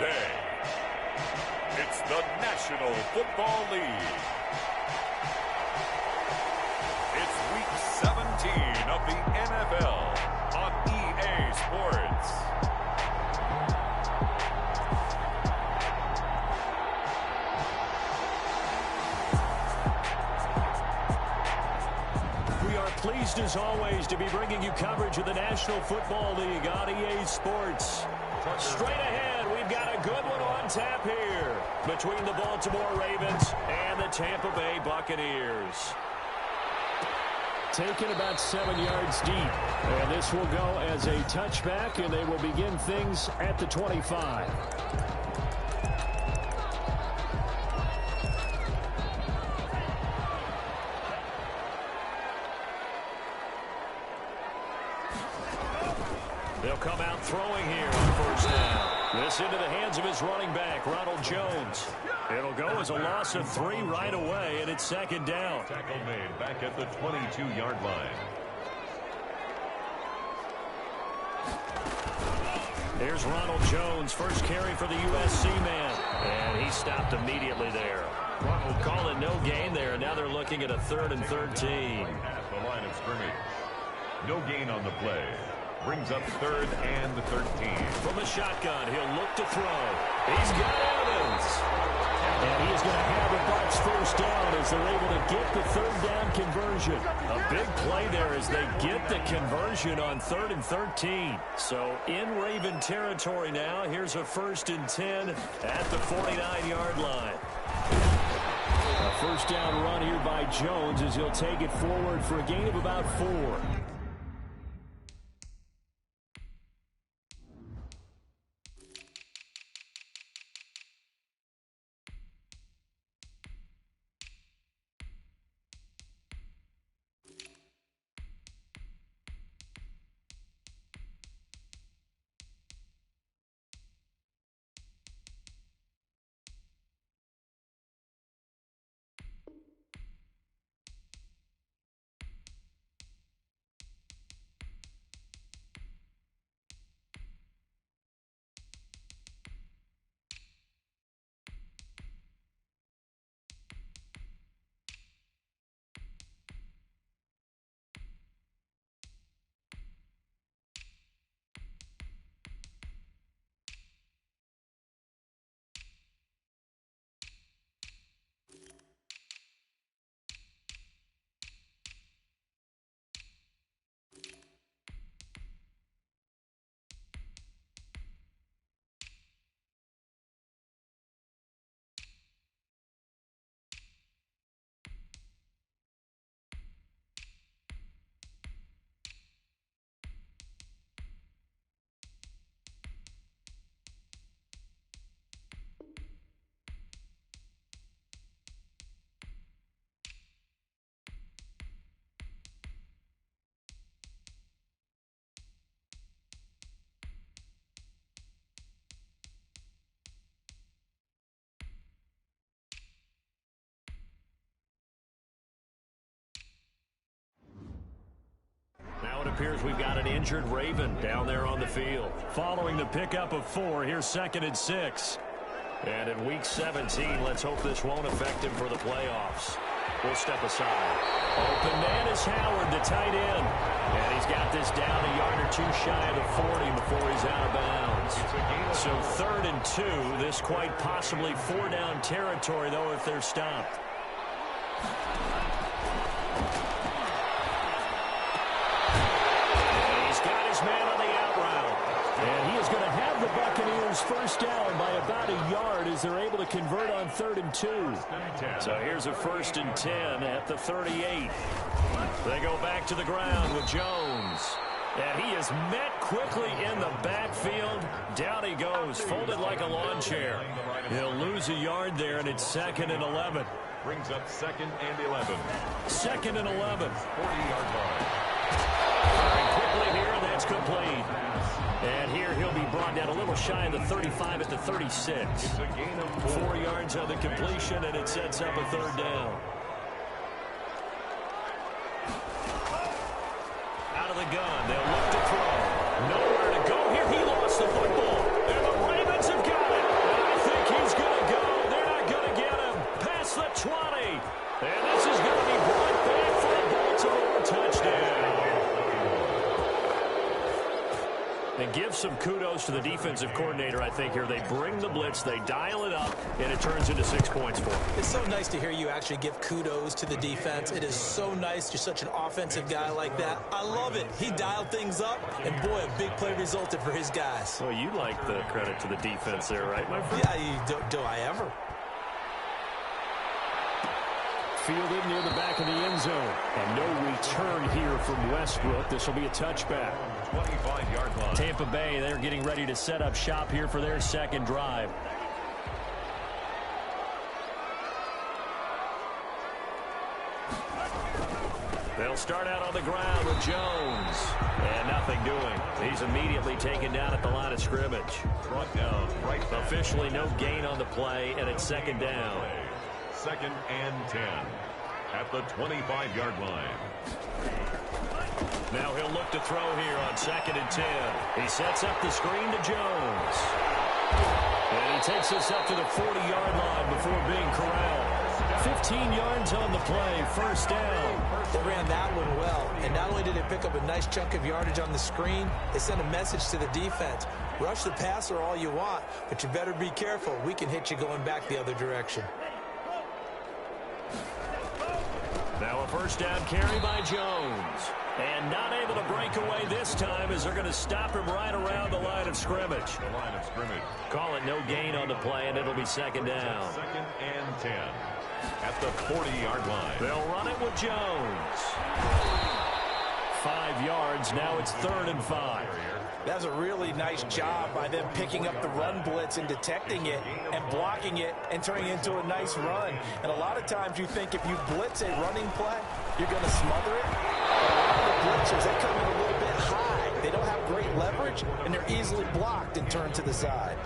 today. It's the National Football League. It's Week 17 of the NFL on EA Sports. We are pleased as always to be bringing you coverage of the National Football League on EA Sports. Straight ahead, we've got a good one on tap here between the Baltimore Ravens and the Tampa Bay Buccaneers. Taken about 7 yards deep, and this will go as a touchback, and they will begin things at the 25. They'll come out throwing here on first down. This into the hands of his running back, Ronald Jones. It'll go as a loss of 3 right away, and it's second down. Tackle made back at the 22-yard line. Here's Ronald Jones, first carry for the USC man. And he stopped immediately there. Ronald called it no gain there, and now they're looking at a 3rd and 13. At the line of scrimmage. No gain on the play. Brings up 3rd and the 13. From the shotgun, he'll look to throw. He's got Evans. And he is going to have the Bucs first down as they're able to get the 3rd down conversion. A big play there as they get the conversion on 3rd and 13. So in Raven territory now, here's a 1st and 10 at the 49-yard line. A first down run here by Jones as he'll take it forward for a gain of about 4. It appears we've got an injured Raven down there on the field. Following the pickup of 4, here's 2nd and 6. And in Week 17, let's hope this won't affect him for the playoffs. We'll step aside. Open man is Howard, the tight end. And he's got this down a yard or 2 shy of the 40 before he's out of bounds. So 3rd and 2, this quite possibly 4-down territory, though, if they're stopped. Man on the out route. And he is going to have the Buccaneers first down by about a yard as they're able to convert on 3rd and 2. So here's a 1st and 10 at the 38. They go back to the ground with Jones. And he is met quickly in the backfield. Down he goes, folded like a lawn chair. He'll lose a yard there, and it's 2nd and 11. Brings up 2nd and 11. 2nd and 11. 40-yard line. Quickly here, and that's complete. And here he'll be brought down a little shy of the 35 at the 36. It's a gain of 4 yards on the completion, and it sets up a 3rd down. Out of the gun, they'll look to throw. Nowhere to go here. He lost the football, and the Ravens have got it. some kudos to the defensive coordinator, I think, here. They bring the blitz, they dial it up, and it turns into 6 points for them. It's so nice to hear you actually give kudos to the defense. It is so nice. You're such an offensive guy like that. I love it. He dialed things up, and boy, a big play resulted for his guys. Well, you like the credit to the defense there, right, my friend? Yeah, do I ever? Fielded near the back of the end zone. And no return here from Westbrook. This will be a touchback. 25-yard line. Tampa Bay, they're getting ready to set up shop here for their second drive. They'll start out on the ground with Jones. And nothing doing. He's immediately taken down at the line of scrimmage. Brought down right back. Officially no gain on the play, and it's second down. 2nd and 10 at the 25-yard line. Now he'll look to throw here on 2nd and 10. He sets up the screen to Jones. And he takes us up to the 40-yard line before being corralled. 15 yards on the play, first down. They ran that one well, and not only did they pick up a nice chunk of yardage on the screen, they sent a message to the defense. Rush the passer all you want, but you better be careful. We can hit you going back the other direction. Now a first down carry by Jones. And not able to break away this time as they're going to stop him right around the line of scrimmage. The line of scrimmage. Call it no gain on the play, and it'll be second down. 2nd and 10 at the 40-yard line. They'll run it with Jones. 5 yards. Now it's 3rd and 5. That's a really nice job by them picking up the run blitz and detecting it and blocking it and turning it into a nice run. And a lot of times you think if you blitz a running play, you're going to smother it. But a lot of the blitzers, they come in a little bit high. They don't have great leverage, and they're easily blocked and turned to the side.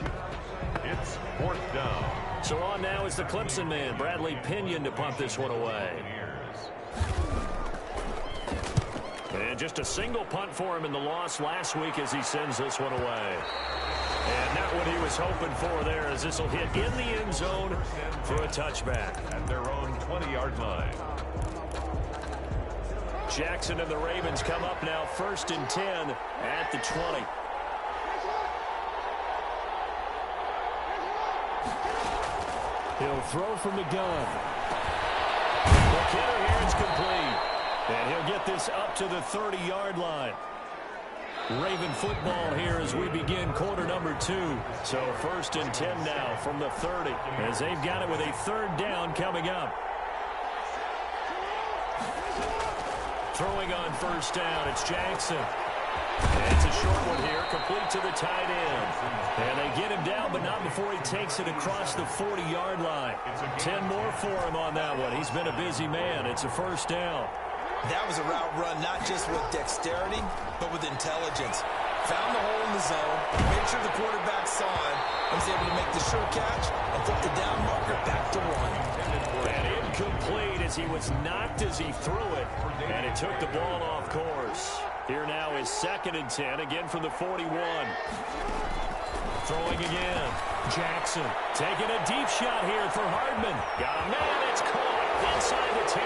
It's 4th down. So on now is the Clemson man, Bradley Pinion, to punt this one away. And just a single punt for him in the loss last week as he sends this one away. And not what he was hoping for there, as this will hit in the end zone for a touchback. At their own 20-yard line. Jackson and the Ravens come up now 1st and 10 at the 20. He'll throw from the gun. McKinnon here is complete. And he'll get this up to the 30-yard line. Raven football here as we begin quarter number 2. So 1st and 10 now from the 30 as they've got it with a 3rd down coming up. Throwing on 1st down, it's Jackson. And it's a short one here, complete to the tight end. And they get him down, but not before he takes it across the 40-yard line. 10 more for him on that one. He's been a busy man. It's a 1st down. That was a route run not just with dexterity, but with intelligence. Found the hole in the zone, made sure the quarterback saw him, and was able to make the sure catch and flip the down marker back to 1. And incomplete as he was knocked as he threw it, and it took the ball off course. Here now is 2nd and 10, again from the 41. Throwing again. Jackson taking a deep shot here for Hardman. Got a man, it's caught inside the 10.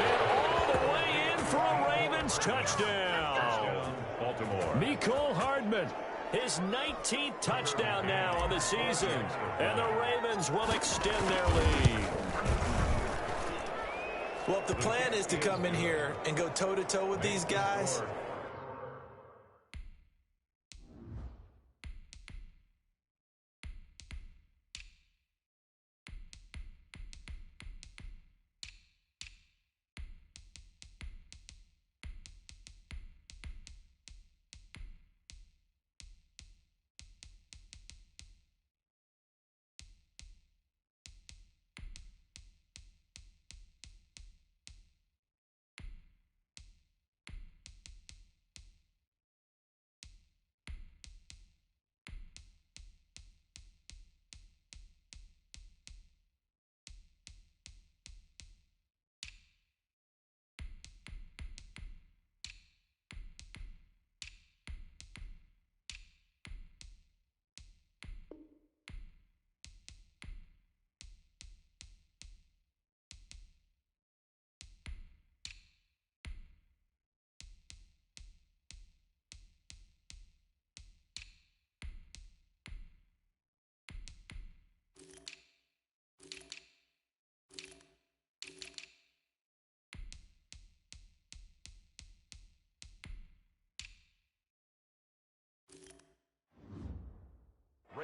And all the way in for a Ravens touchdown. Baltimore. Mecole Hardman, his 19th touchdown now on the season. And the Ravens will extend their lead. Well, if the plan is to come in here and go toe-to-toe with these guys,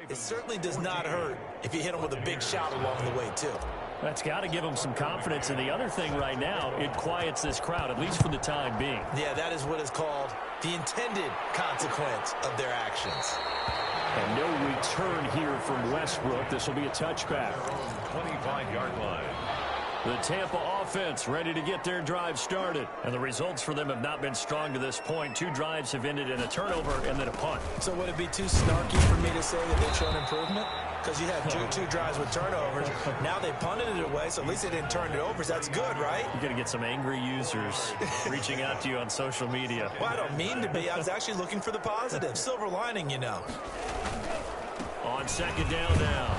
it certainly does not hurt if you hit him with a big shot along the way, too. That's got to give them some confidence. And the other thing right now, it quiets this crowd, at least for the time being. Yeah, that is what is called the intended consequence of their actions. And no return here from Westbrook. This will be a touchback. 25-yard line. The Tampa offense ready to get their drive started. And the results for them have not been strong to this point. 2 drives have ended in a turnover and then a punt. So would it be too snarky for me to say that they've shown improvement? Because you had two drives with turnovers. Now they punted it away, so at least they didn't turn it over. So that's good, right? You're going to get some angry users reaching out to you on social media. Well, I don't mean to be. I was actually looking for the positive. Silver lining, you know. On second down now,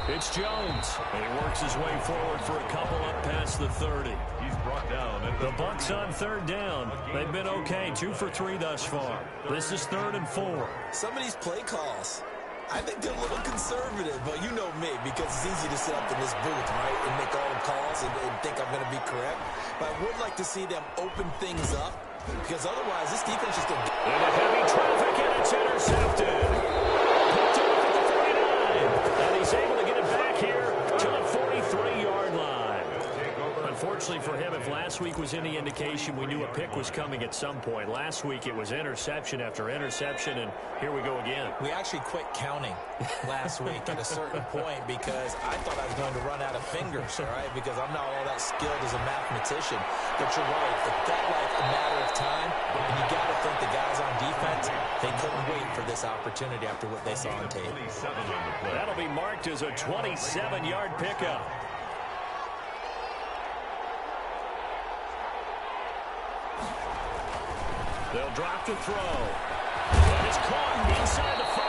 it's Jones. And he works his way forward for a couple up past the 30. He's brought down at The Bucs on third down. They've been okay, 2 for 3 thus far. This is 3rd and 4. Some of these play calls, I think they're a little conservative, but you know me, because it's easy to sit up in this booth, right, and make all the calls and think I'm going to be correct. But I would like to see them open things up, because otherwise this defense is going to... Into heavy traffic, and it's intercepted. Picked off at the 49, and he's able to get it back here to the 43-yard line. Unfortunately for him, if last week was any indication, we knew a pick was coming at some point. Last week it was interception after interception, and here we go again. We actually quit counting last week at a certain point because I thought I was going to run out of fingers, all right, because I'm not all that skilled as a mathematician. But you're right. It felt like a matter of time, and you got to think the guys on defense, they couldn't wait for this opportunity after what they saw on tape. That'll be marked as a 27-yard pickup. They'll drop to throw. And it's caught inside the 5.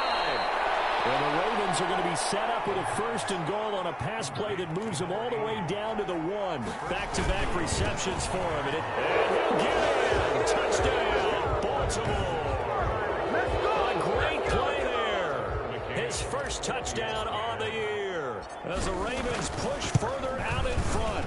And the Ravens are going to be set up with a 1st and goal on a pass play that moves them all the way down to the 1. Back-to-back receptions for him. And he'll get it. Touchdown, Baltimore. A great play there. His first touchdown on the year as the Ravens push further out in front.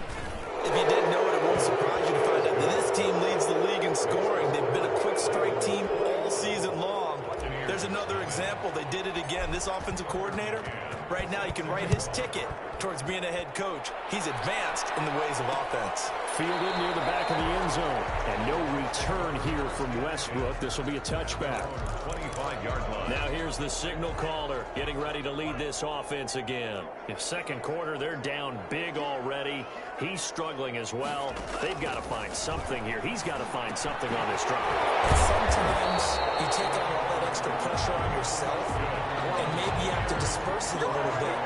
If you didn't know it, it won't surprise you to find out that this team leads the league in scoring. They've been a quick strike team all season long. There's another example. They did it again. This offensive coordinator, right now, you can write his ticket towards being a head coach. He's advanced in the ways of offense. Fielded near the back of the end zone. And no return here from Westbrook. This will be a touchback. 25-yard line. Now here's the signal caller getting ready to lead this offense again. If second quarter, they're down big already. He's struggling as well. They've got to find something here. He's got to find something on this drive. Sometimes you take on all that extra pressure on yourself, and maybe you have to disperse it a little bit.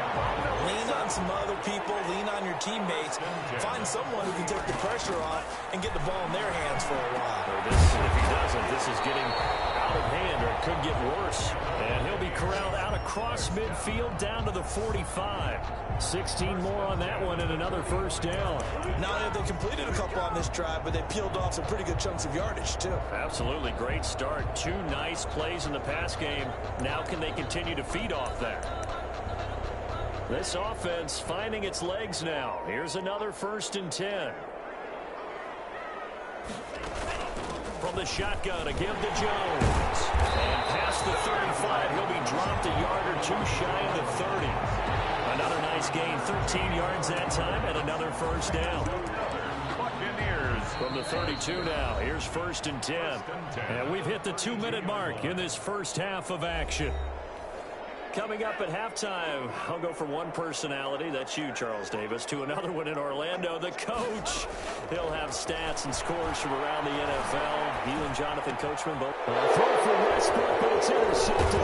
Lean on some other people, lean on your teammates. Find someone who can take the pressure off and get the ball in their hands for a while. If he doesn't, this is getting out of hand, or it could get worse. And he'll be corralled out across midfield down to the 45. 16 more on that one and another first down. Not only have they completed a couple on this drive, but they peeled off some pretty good chunks of yardage, too. Absolutely. Great start. 2 nice plays in the pass game. Now can they continue to feed off that? This offense finding its legs now. Here's another 1st and 10. From the shotgun, a give to Jones. And past the 35, he'll be dropped a yard or 2 shy of the 30. Another nice gain, 13 yards that time, and another first down. Buccaneers. From the 32 now, here's 1st and 10. And we've hit the 2-minute mark in this first half of action. Coming up at halftime, I'll go from one personality, that's you, Charles Davis, to another one in Orlando, the coach. He'll have stats and scores from around the NFL. You and Jonathan Coachman both. Throw for Westbrook, but it's intercepted.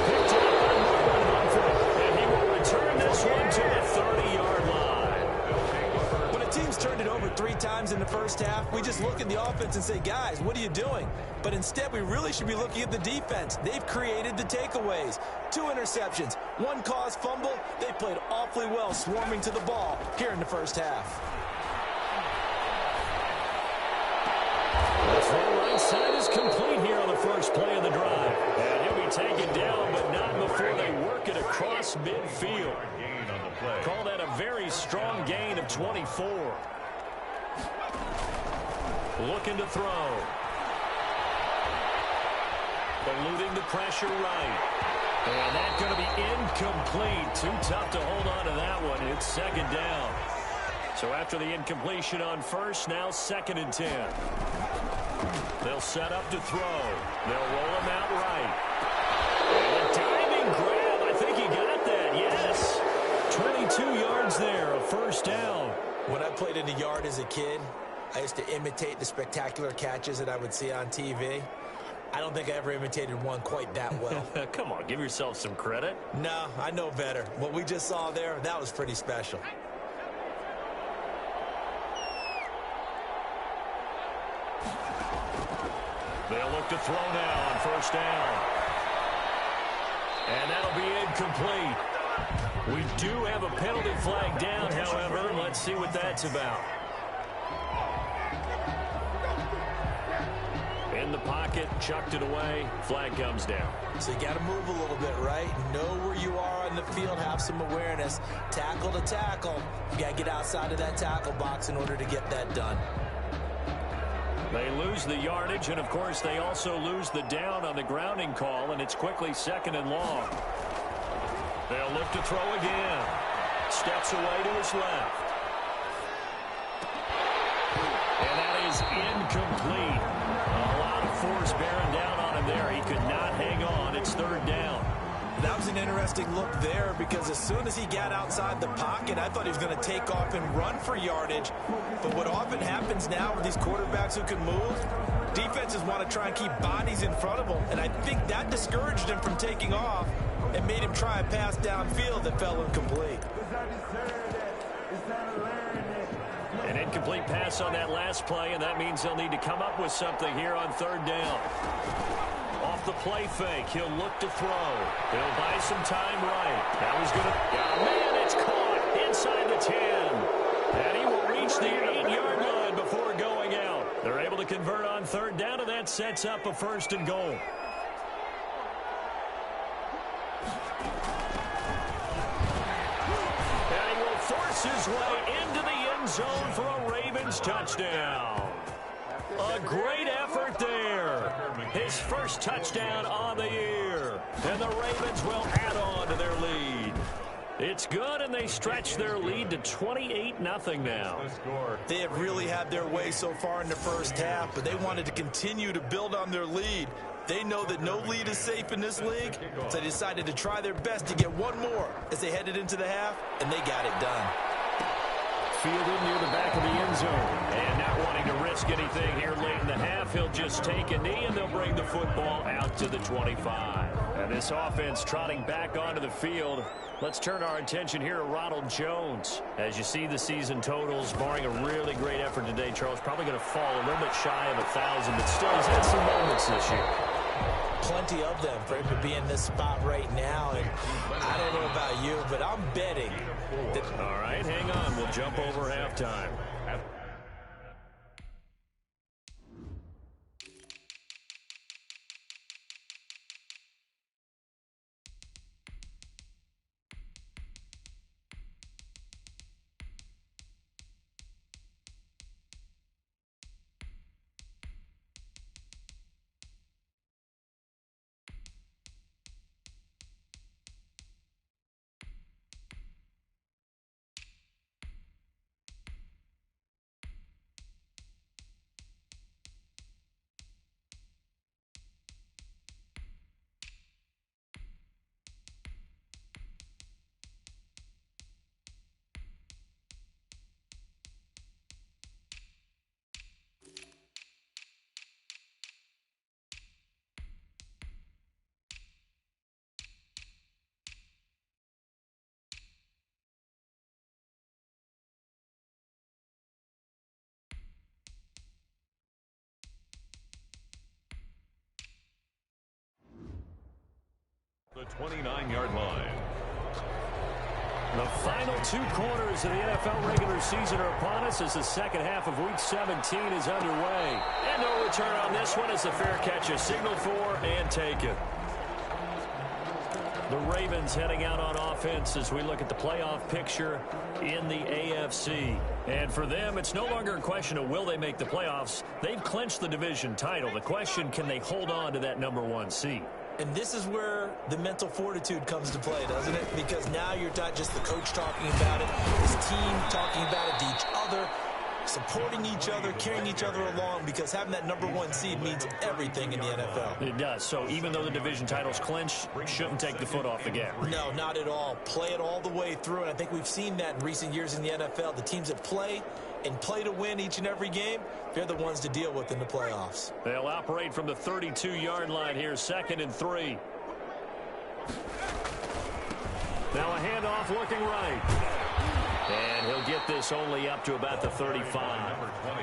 Picked up by Marlon Humphrey, and he will return this one to the 30-yard line. When a team's turned it over 3 times in the first half, we just look at the offense and say, guys, what are you doing? But instead, we really should be looking at the defense. They've created the takeaways. 2 interceptions, 1 caused fumble. They played awfully well swarming to the ball here in the first half. The throw right side is complete here on the first play of the drive. And he'll be taken down, but not before they work it across midfield. Call that a very strong gain of 24. Looking to throw. Eluding the pressure right. And that's going to be incomplete. Too tough to hold on to that one. It's second down. So after the incompletion on first, now 2nd and 10. They'll set up to throw. They'll roll him out right. And a diving grab. I think he got that. Yes. 22 yards there, a first down. When I played in the yard as a kid, I used to imitate the spectacular catches that I would see on TV. I don't think I ever imitated one quite that well. Come on, give yourself some credit. No, I know better. What we just saw there, that was pretty special. They'll look to throw now on first down. And that'll be incomplete. We do have a penalty flag down, however. Let's see what that's about. In the pocket, chucked it away, flag comes down. So you got to move a little bit, right? Know where you are on the field, have some awareness. Tackle to tackle. You got to get outside of that tackle box in order to get that done. They lose the yardage, and of course they also lose the down on the grounding call, and it's quickly 2nd and long. They'll look to throw again. Steps away to his left. And that is incomplete. A lot of force bearing down on him there. He could not hang on. It's 3rd down. That was an interesting look there because as soon as he got outside the pocket, I thought he was going to take off and run for yardage. But what often happens now with these quarterbacks who can move, defenses want to try and keep bodies in front of them. And I think that discouraged him from taking off and made him try a pass downfield that fell incomplete. An incomplete pass on that last play, and that means they'll need to come up with something here on 3rd down. Off the play fake, he'll look to throw. He'll buy some time right. Now he's going to... Oh, man, it's caught inside the 10. And he will reach the 8-yard line before going out. They're able to convert on 3rd down, and that sets up a 1st and goal. And he will force his way into the end zone for a Ravens touchdown. A great effort there. His first touchdown on the year. And the Ravens will add on to their lead. It's good, and they stretch their lead to 28-0 now. They have really had their way so far in the first half, but they wanted to continue to build on their lead. They know that no lead is safe in this league, so they decided to try their best to get one more as they headed into the half, and they got it done. Fielded near the back of the end zone. And not wanting to risk anything here late in the half, he'll just take a knee, and they'll bring the football out to the 25. And this offense trotting back onto the field. Let's turn our attention here to Ronald Jones. As you see the season totals, barring a really great effort today, Charles, probably going to fall a little bit shy of 1,000, but still he's had some moments this year. Plenty of them for him to be in this spot right now. And I don't know about you, but I'm betting that... All right, hang on. We'll jump over halftime. The 29-yard line. The final 2 quarters of the NFL regular season are upon us as the second half of Week 17 is underway. And no return on this one as the fair catch is signaled for and taken. The Ravens heading out on offense as we look at the playoff picture in the AFC. And for them, it's no longer a question of will they make the playoffs. They've clinched the division title. The question, can they hold on to that #1 seed? And this is where the mental fortitude comes to play, doesn't it? Because now you're not just the coach talking about it, his team talking about it to each other, supporting each other, carrying each other along, because having that #1 seed means everything in the NFL. It does. So even though the division title's clinched, shouldn't take the foot off the gas. No, not at all. Play it all the way through, and I think we've seen that in recent years in the NFL. The teams that play and play to win each and every game, they're the ones to deal with in the playoffs. They'll operate from the 32-yard line here, 2nd and 3. Now a handoff looking right. And he'll get this only up to about the 35. Number 20.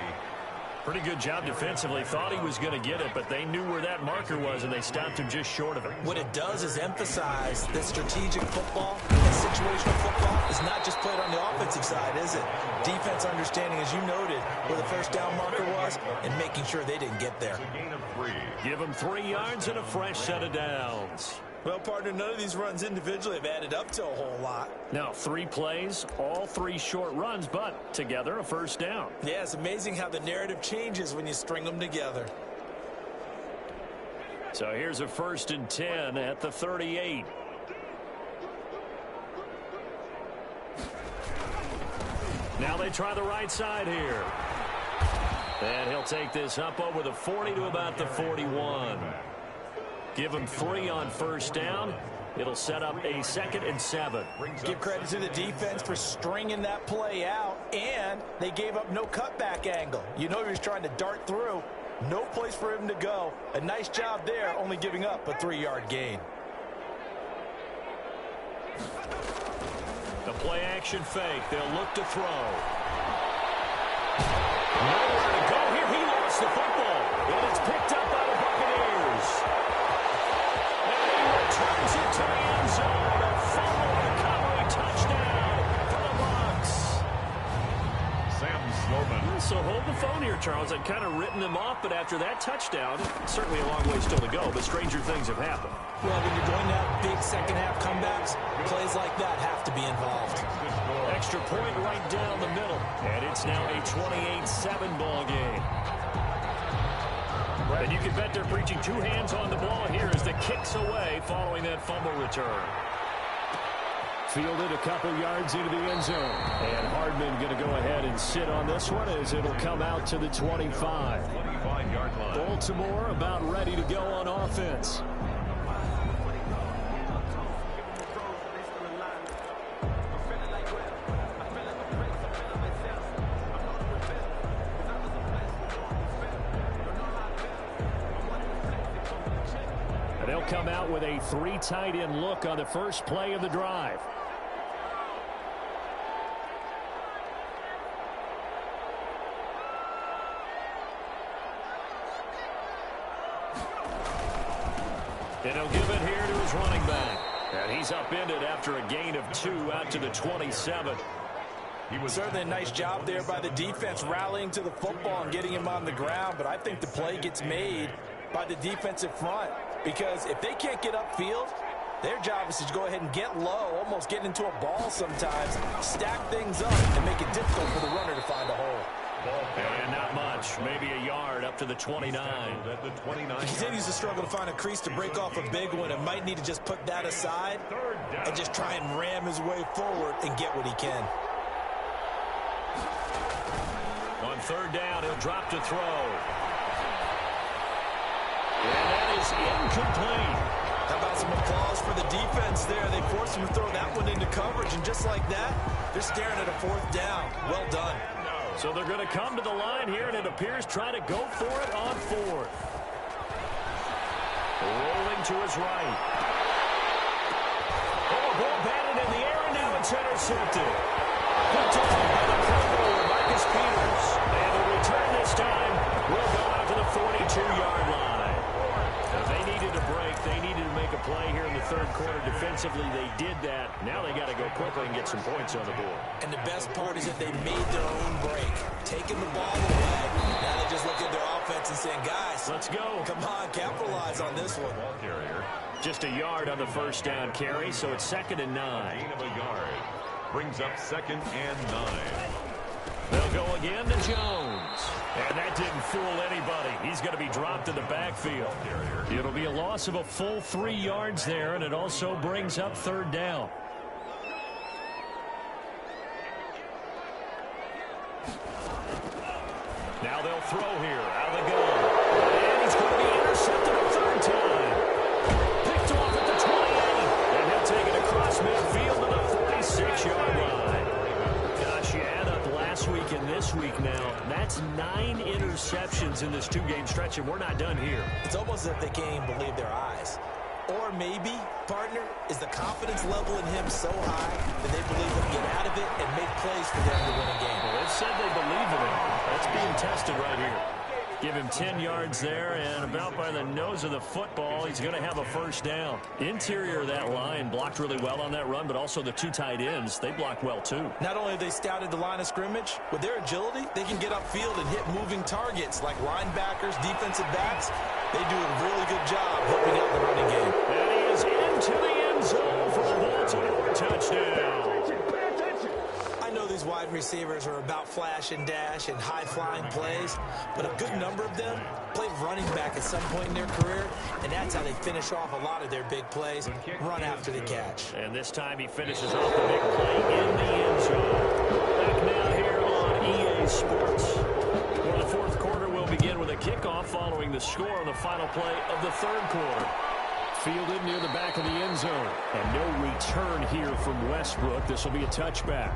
Pretty good job defensively. Thought he was going to get it, but they knew where that marker was, and they stopped him just short of it. What it does is emphasize that strategic football and situational football is not just played on the offensive side, is it? Defense understanding, as you noted, where the first down marker was and making sure they didn't get there. A gain of 3. Give him 3 yards and a fresh set of downs. Well, partner, none of these runs individually have added up to a whole lot. Now, 3 plays, all 3 short runs, but together a first down. Yeah, it's amazing how the narrative changes when you string them together. So here's a 1st and 10 at the 38. Now they try the right side here. And he'll take this up over the 40 to about the 41. Give him 3 on first down. It'll set up a 2nd and 7. Give credit to the defense for stringing that play out, and they gave up no cutback angle. You know he was trying to dart through. No place for him to go. A nice job there, only giving up a 3-yard gain. The play action fake. They'll look to throw. Nowhere to go here. He lost the football. And it's picked up by the Buccaneers. Turns it to the end zone. A fumble recovery touchdown for the Bucs. Sam Sloman. So hold the phone here, Charles. I'd kind of written them off, but after that touchdown, certainly a long way still to go, but stranger things have happened. Well, when you're going to have big second-half comebacks, plays like that have to be involved. Extra point right down the middle. And it's now a 28-7 ball game. And you can bet they're preaching 2 hands on the ball here as the kick's away following that fumble return. Fielded a couple yards into the end zone. And Hardman going to go ahead and sit on this one as it'll come out to the 25. 25-yard line. Baltimore about ready to go on offense. They'll come out with a 3 tight end look on the first play of the drive. And he'll give it here to his running back. And he's upended after a gain of 2 out to the 27. He was certainly a nice job there by the defense rallying to the football and getting him on the ground, but I think the play gets made by the defensive front, because if they can't get upfield, their job is to go ahead and get low, almost get into a ball sometimes, stack things up, and make it difficult for the runner to find a hole. And not much, maybe a yard up to the 29. At the 29. He continues to struggle to find a crease to break off a big one, and might need to just put that aside and just try and ram his way forward and get what he can. On 3rd down, he'll drop to throw. And that is incomplete. How about some applause for the defense there? They forced him to throw that one into coverage, and just like that, they're staring at a 4th down. Well done. So they're going to come to the line here, and it appears try to go for it on 4th. Rolling to his right. Oh, ball batted in the air, and now it's intercepted. Picked off by the Pro Marcus Peters. And the return this time will go out to the 42-yard line. Now, they needed a break. They needed to make a play here in the 3rd quarter. Defensively, they did that. Now they got to go quickly and get some points on the board. And the best part is that they made their own break. Taking the ball away. Now they just look at their offense and saying, guys, let's go. Come on, capitalize on this one. Ball carrier. Just a yard on the first down carry, so it's 2nd and 9. Gain of a yard. Brings up 2nd and 9. They'll go again to Jones. And that didn't fool anybody. He's going to be dropped in the backfield. It'll be a loss of a full 3 yards there, and it also brings up third down. Now they'll throw here out of the gun. And he's going to be intercepted a third time. Picked off at the 28. And he'll take it across midfield to the 46-yard line. Gosh, you add up last week and this week now. That's 9 interceptions in this 2-game stretch, and we're not done here. It's almost as if they can't even believe their eyes. Or maybe, partner, is the confidence level in him so high that they believe he'll get out of it and make plays for them to win a game. Well, they've said they believe in him. That's being tested right here. Give him 10 yards there, and about by the nose of the football, he's going to have a first down. Interior of that line blocked really well on that run, but also the 2 tight ends, they blocked well too. Not only have they scouted the line of scrimmage, with their agility, they can get upfield and hit moving targets like linebackers, defensive backs. They do a really good job helping out the running game. And he is into the end zone for the Baltimore touchdown. I know these wide receivers are about flash and dash and high-flying plays, but a good number of them played running back at some point in their career, and that's how they finish off a lot of their big plays, run after the catch. And this time he finishes off the big play in the end zone. Back now here on EA Sports. Well, the fourth quarter will begin with a kickoff following the score on the final play of the third quarter. Fielded near the back of the end zone. And no return here from Westbrook. This will be a touchback.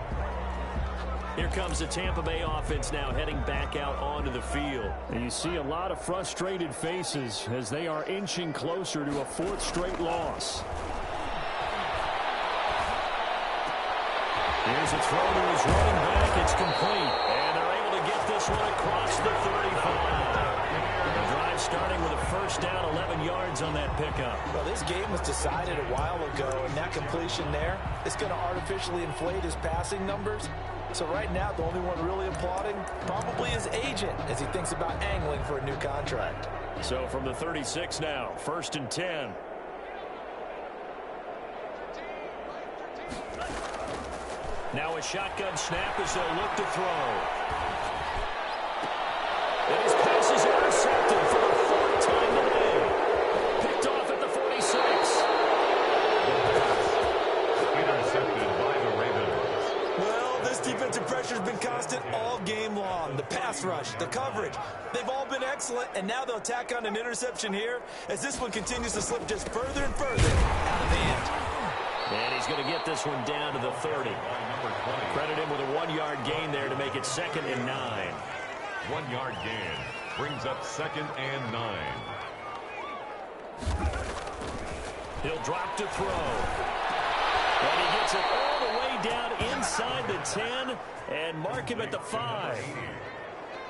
Here comes the Tampa Bay offense now heading back out onto the field. And you see a lot of frustrated faces as they are inching closer to a 4th straight loss. Here's a throw to his running back. It's complete. And they're able to get this one across the 35. The drive starting with a first down, 11 yards on that pickup. Well, this game was decided a while ago, and that completion there is going to artificially inflate his passing numbers. So right now, the only one really applauding probably his agent as he thinks about angling for a new contract. So from the 36 now, 1st and 10. Now a shotgun snap as they'll look to throw. And his pass is intercepted for the 4th time today. Picked off at the 46. Intercepted by the Ravens. Well, this defensive pressure has been constant all game long. The pass rush, the coverage, they've all been excellent, and now they'll tack on an interception here as this one continues to slip just further and further out of hand. And he's going to get this one down to the 30. Credit him with a 1-yard gain there to make it 2nd and 9. 1-yard gain brings up 2nd and 9. He'll drop to throw. And he gets it all the way down inside the 10 and mark him at the 5.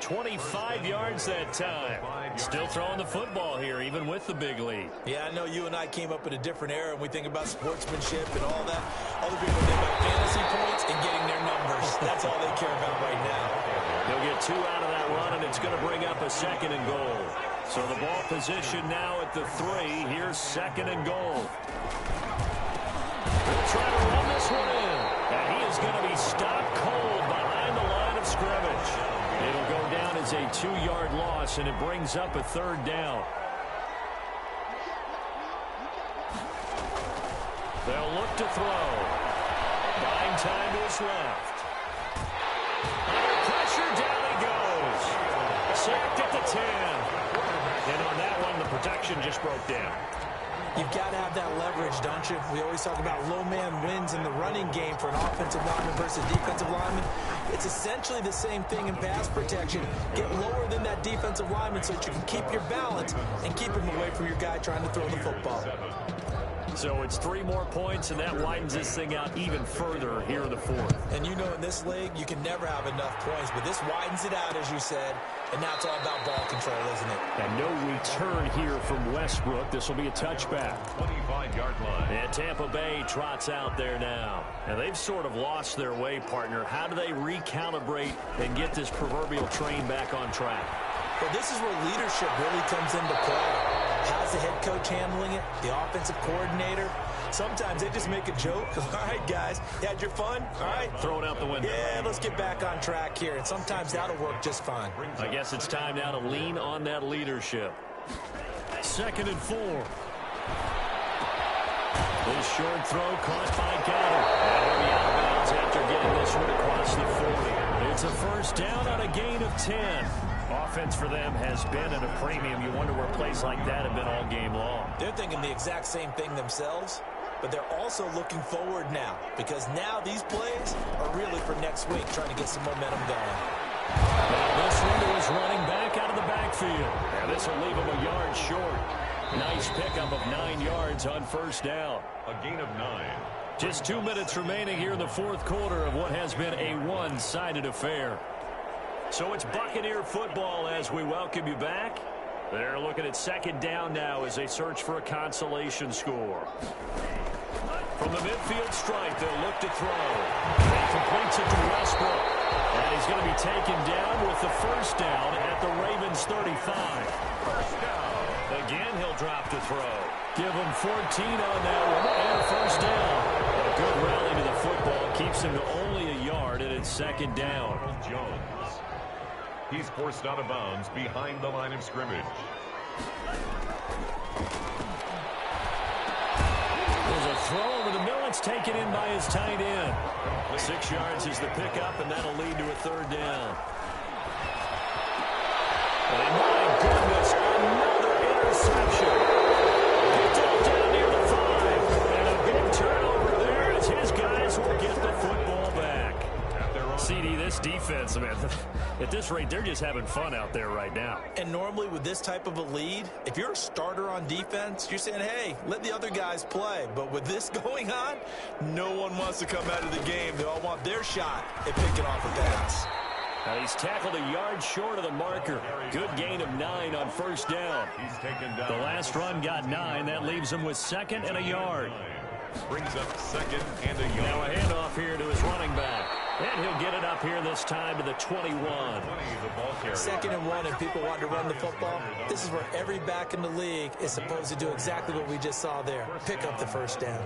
25 yards that time. Still throwing the football here, even with the big lead. Yeah, I know you and I came up in a different era, and we think about sportsmanship and all that. Other people think about fantasy points and getting their numbers. That's all they care about right now. They'll get 2 out of that run, and it's going to bring up a 2nd and goal. So the ball position now at the 3. Here's 2nd and goal. He'll try to run this one in. And he is going to be stopped cold behind the line of scrimmage. It'll go down as a 2-yard loss, and it brings up a 3rd down. They'll look to throw. Buying time to his left. Under pressure, down he goes. Sacked at the 10. And on that one, the protection just broke down. You've got to have that leverage, don't you? We always talk about low man wins in the running game for an offensive lineman versus defensive lineman. It's essentially the same thing in pass protection. Get lower than that defensive lineman so that you can keep your balance and keep him away from your guy trying to throw the football. So it's 3 more points, and that widens this thing out even further here in the 4th. And you know in this league, you can never have enough points, but this widens it out, as you said, and now it's all about ball control, isn't it? And no return here from Westbrook. This will be a touchback. 25-yard line. And Tampa Bay trots out there now. And they've sort of lost their way, partner. How do they recalibrate and get this proverbial train back on track? Well, this is where leadership really comes into play. How's the head coach handling it? The offensive coordinator? Sometimes they just make a joke. All right, guys, you had your fun? All right. Throw it out the window. Yeah, let's get back on track here. And sometimes that'll work just fine. I guess it's time now to lean on that leadership. 2nd and 4. This short throw caught by Goddard. And he'll be out of bounds after getting this one across the 40. It's a first down on a gain of 10. Offense for them has been at a premium. You wonder where plays like that have been all game long. They're thinking the exact same thing themselves, but they're also looking forward now because now these plays are really for next week, trying to get some momentum going. Now this window is running back out of the backfield. And this will leave him a yard short. Nice pickup of 9 yards on first down. A gain of 9. Just 2 minutes remaining here in the 4th quarter of what has been a one-sided affair. So it's Buccaneer football as we welcome you back. They're looking at 2nd down now as they search for a consolation score. From the midfield stripe, they'll look to throw. He completes it to Westbrook. And he's going to be taken down with the first down at the Ravens 35. First down. Again, he'll drop to throw. Give him 14 on that one and a first down. A good rally to the football keeps him to only a yard, and it's 2nd down. Jones. He's forced out of bounds behind the line of scrimmage. There's a throw over the middle. It's taken in by his tight end. 6 yards is the pickup, and that'll lead to a 3rd down. And my goodness, another interception. Picked up down near the 5. And a big turnover there as his guys will get the football back. CD, this defense, man, at this rate, they're just having fun out there right now. And normally with this type of a lead, if you're a starter on defense, you're saying, hey, let the other guys play. But with this going on, no one wants to come out of the game. They all want their shot at picking off a pass. Now he's tackled a yard short of the marker. Good gain of 9 on first down. He's taken down. The last run got 9. That leaves him with 2nd and a yard. Brings up 2nd and a yard. Now a handoff here to his running back. And he'll get it up here this time to the 21. 2nd and 1, and people want to run the football. This is where every back in the league is supposed to do exactly what we just saw there. Pick up the first down.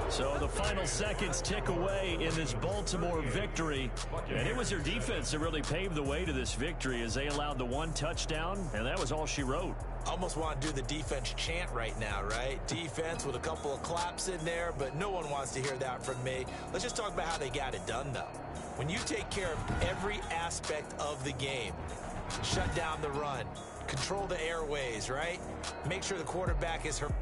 So the final seconds tick away in this Baltimore victory. And it was their defense that really paved the way to this victory as they allowed the 1 touchdown, and that was all she wrote. Almost want to do the defense chant right now, right? Defense with a couple of claps in there, but no one wants to hear that from me. Let's just talk about how they got it done, though. When you take care of every aspect of the game, shut down the run, control the airways, right? Make sure the quarterback is hurt.